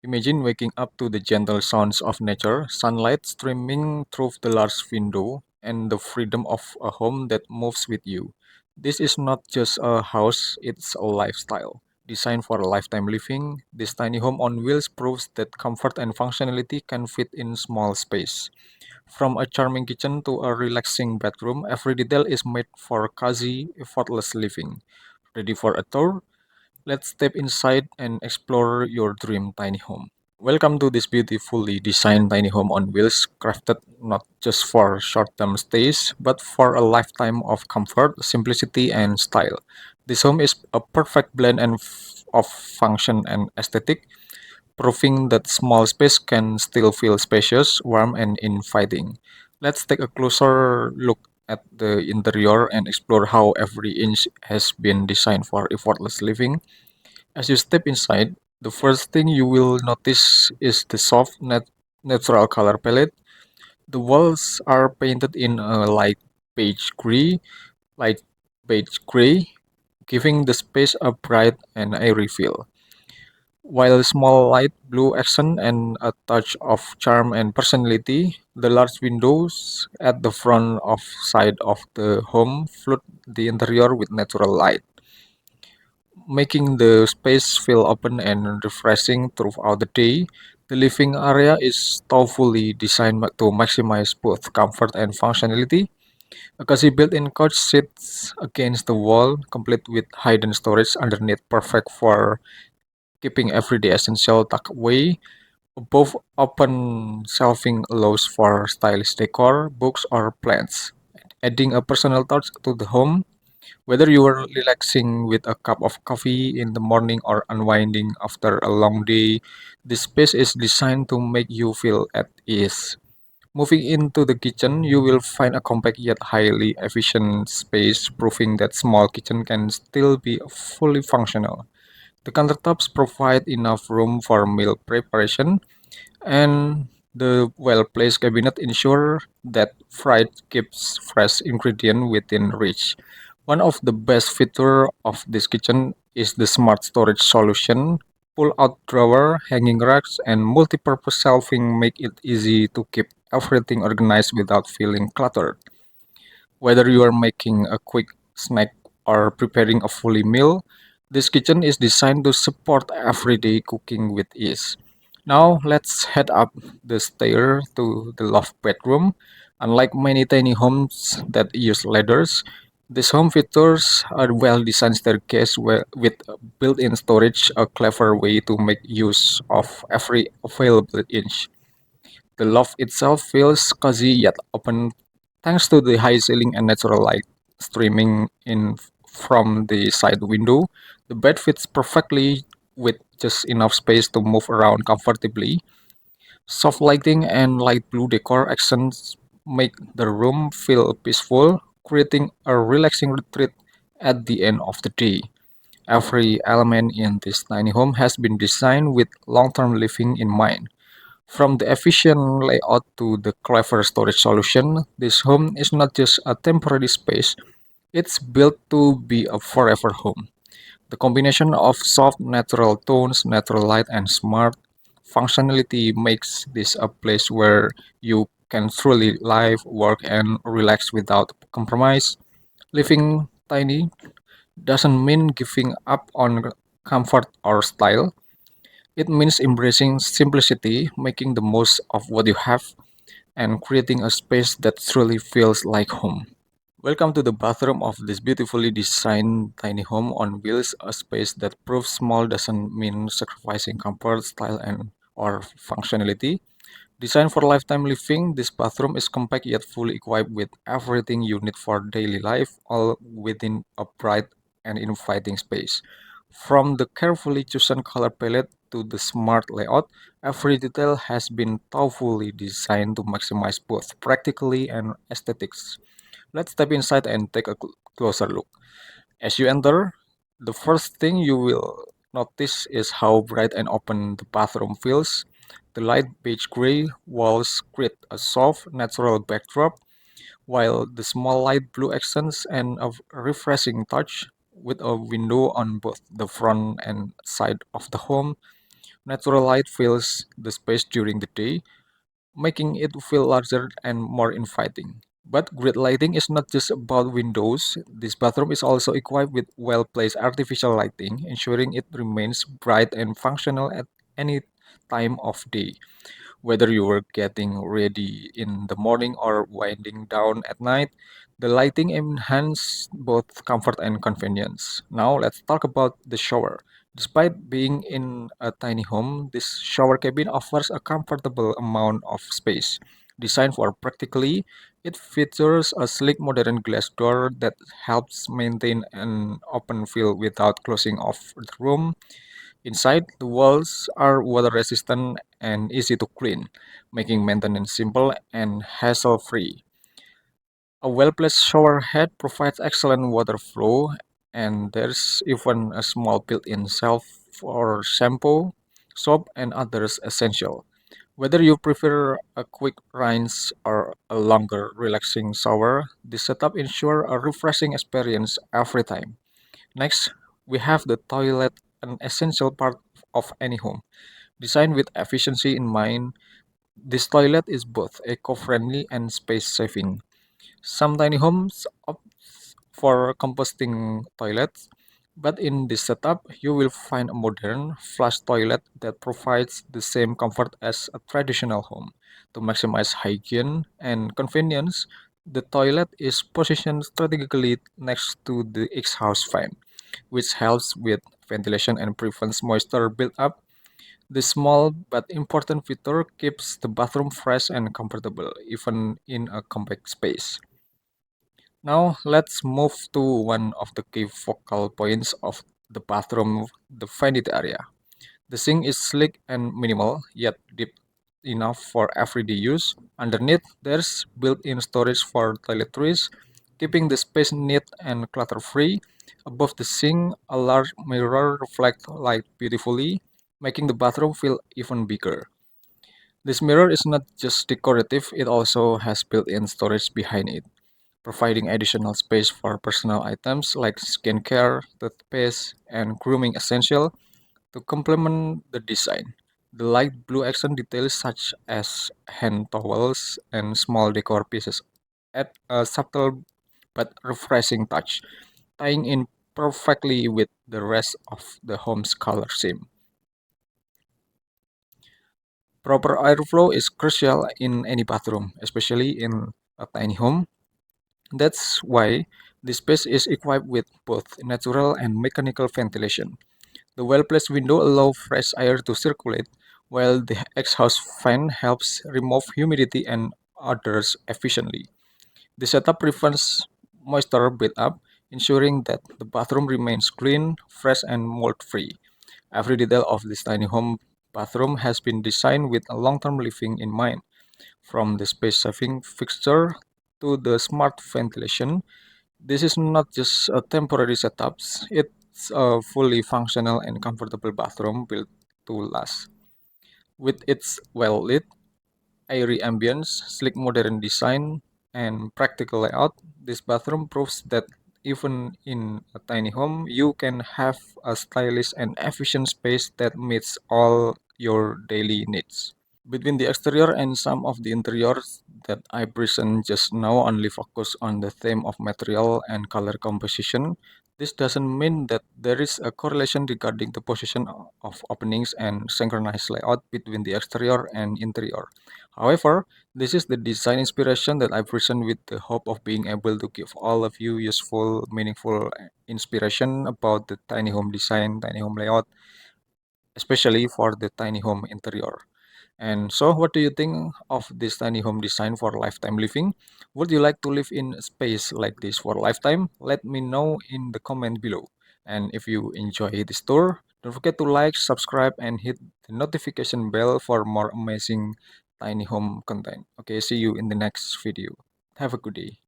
Imagine waking up to the gentle sounds of nature, sunlight streaming through the large window, and the freedom of a home that moves with you. This is not just a house, it's a lifestyle. Designed for lifetime living, this tiny home on wheels proves that comfort and functionality can fit in small space. From a charming kitchen to a relaxing bedroom, every detail is made for cozy, effortless living. Ready for a tour? Let's step inside and explore your dream tiny home. Welcome to this beautifully designed tiny home on wheels, crafted not just for short term stays, but for a lifetime of comfort, simplicity, and style. This home is a perfect blend of function and aesthetic, proving that small space can still feel spacious, warm, and inviting. Let's take a closer look at the interior and explore how every inch has been designed for effortless living. As you step inside, the first thing you will notice is the soft, natural color palette. The walls are painted in a light beige gray, giving the space a bright and airy feel. While small light blue accent and a touch of charm and personality, the large windows at the front of side of the home flood the interior with natural light, making the space feel open and refreshing throughout the day. The living area is thoughtfully designed to maximize both comfort and functionality. A cozy built-in couch sits against the wall, complete with hidden storage underneath, perfect for keeping everyday essential tucked away. Above open shelving allows for stylish decor, books, or plants, adding a personal touch to the home. Whether you are relaxing with a cup of coffee in the morning or unwinding after a long day, this space is designed to make you feel at ease. Moving into the kitchen, you will find a compact yet highly efficient space, proving that small kitchen can still be fully functional. The countertops provide enough room for meal preparation, and the well-placed cabinet ensure that fried keeps fresh ingredient within reach. One of the best feature of this kitchen is the smart storage solution. Pull-out drawer, hanging racks, and multi-purpose shelving make it easy to keep everything organized without feeling cluttered. Whether you are making a quick snack or preparing a fully meal, this kitchen is designed to support everyday cooking with ease. Now let's head up the stair to the loft bedroom. Unlike many tiny homes that use ladders, this home features a well-designed staircase with built-in storage, a clever way to make use of every available inch. The loft itself feels cozy yet open thanks to the high ceiling and natural light streaming in from the side window. The bed fits perfectly with just enough space to move around comfortably. Soft lighting and light blue decor accents make the room feel peaceful, creating a relaxing retreat at the end of the day. Every element in this tiny home has been designed with long term living in mind. From the efficient layout to the clever storage solution, this home is not just a temporary space, it's built to be a forever home. The combination of soft natural tones, natural light, and smart functionality makes this a place where you can truly live, work, and relax without compromise. Living tiny doesn't mean giving up on comfort or style. It means embracing simplicity, making the most of what you have, and creating a space that truly feels like home. Welcome to the bathroom of this beautifully designed tiny home on wheels, a space that proves small doesn't mean sacrificing comfort, style, and or functionality. Designed for lifetime living, this bathroom is compact yet fully equipped with everything you need for daily life, all within a bright and inviting space. From the carefully chosen color palette to the smart layout, every detail has been thoughtfully designed to maximize both practically and aesthetics. Let's step inside and take a closer look. As you enter, the first thing you will notice is how bright and open the bathroom feels. The light beige gray walls create a soft, natural backdrop, while the small light blue accents and a refreshing touch with a window on both the front and side of the home Natural light fills the space during the day, making it feel larger and more inviting. But grid lighting is not just about windows. This bathroom is also equipped with well-placed artificial lighting, ensuring it remains bright and functional at any time of day. Whether you were getting ready in the morning or winding down at night, the lighting enhances both comfort and convenience. Now let's talk about the shower. Despite being in a tiny home, this shower cabin offers a comfortable amount of space. Designed for practically, it features a sleek modern glass door that helps maintain an open feel without closing off the room. Inside, the walls are water resistant and easy to clean, making maintenance simple and hassle free. A well placed shower head provides excellent water flow, and there's even a small built in shelf for shampoo, soap, and others essential. Whether you prefer a quick rinse or a longer, relaxing shower, this setup ensures a refreshing experience every time. Next, we have the toilet, an essential part of any home. Designed with efficiency in mind, this toilet is both eco-friendly and space-saving. Some tiny homes opt for composting toilets, but in this setup, you will find a modern flush toilet that provides the same comfort as a traditional home. To maximize hygiene and convenience, the toilet is positioned strategically next to the exhaust fan, which helps with ventilation and prevents moisture buildup. This small but important feature keeps the bathroom fresh and comfortable, even in a compact space. Now, let's move to one of the key focal points of the bathroom, the vanity area. The sink is sleek and minimal, yet deep enough for everyday use. Underneath, there's built-in storage for toiletries, keeping the space neat and clutter-free. Above the sink, a large mirror reflects light beautifully, making the bathroom feel even bigger. This mirror is not just decorative, it also has built-in storage behind it, providing additional space for personal items like skincare, toothpaste, and grooming essentials. To complement the design, the light blue accent details such as hand towels and small decor pieces add a subtle but refreshing touch, tying in perfectly with the rest of the home's color scheme. Proper airflow is crucial in any bathroom, especially in a tiny home. That's why this space is equipped with both natural and mechanical ventilation. The well-placed window allows fresh air to circulate, while the exhaust fan helps remove humidity and odors efficiently. The setup prevents moisture buildup, ensuring that the bathroom remains clean, fresh, and mold-free. Every detail of this tiny home bathroom has been designed with a long-term living in mind, from the space-saving fixture to the smart ventilation. This is not just a temporary setup, it's a fully functional and comfortable bathroom built to last. With its well lit, airy ambience, sleek modern design, and practical layout, this bathroom proves that even in a tiny home, you can have a stylish and efficient space that meets all your daily needs. Between the exterior and some of the interiors that I present just now only focus on the theme of material and color composition, this doesn't mean that there is a correlation regarding the position of openings and synchronized layout between the exterior and interior. However, this is the design inspiration that I present with the hope of being able to give all of you useful, meaningful inspiration about the tiny home design, tiny home layout, especially for the tiny home interior. And so, what do you think of this tiny home design for lifetime living? Would you like to live in a space like this for lifetime? Let me know in the comment below. And if you enjoy this tour, don't forget to like, subscribe, and hit the notification bell for more amazing tiny home content. Okay, see you in the next video. Have a good day.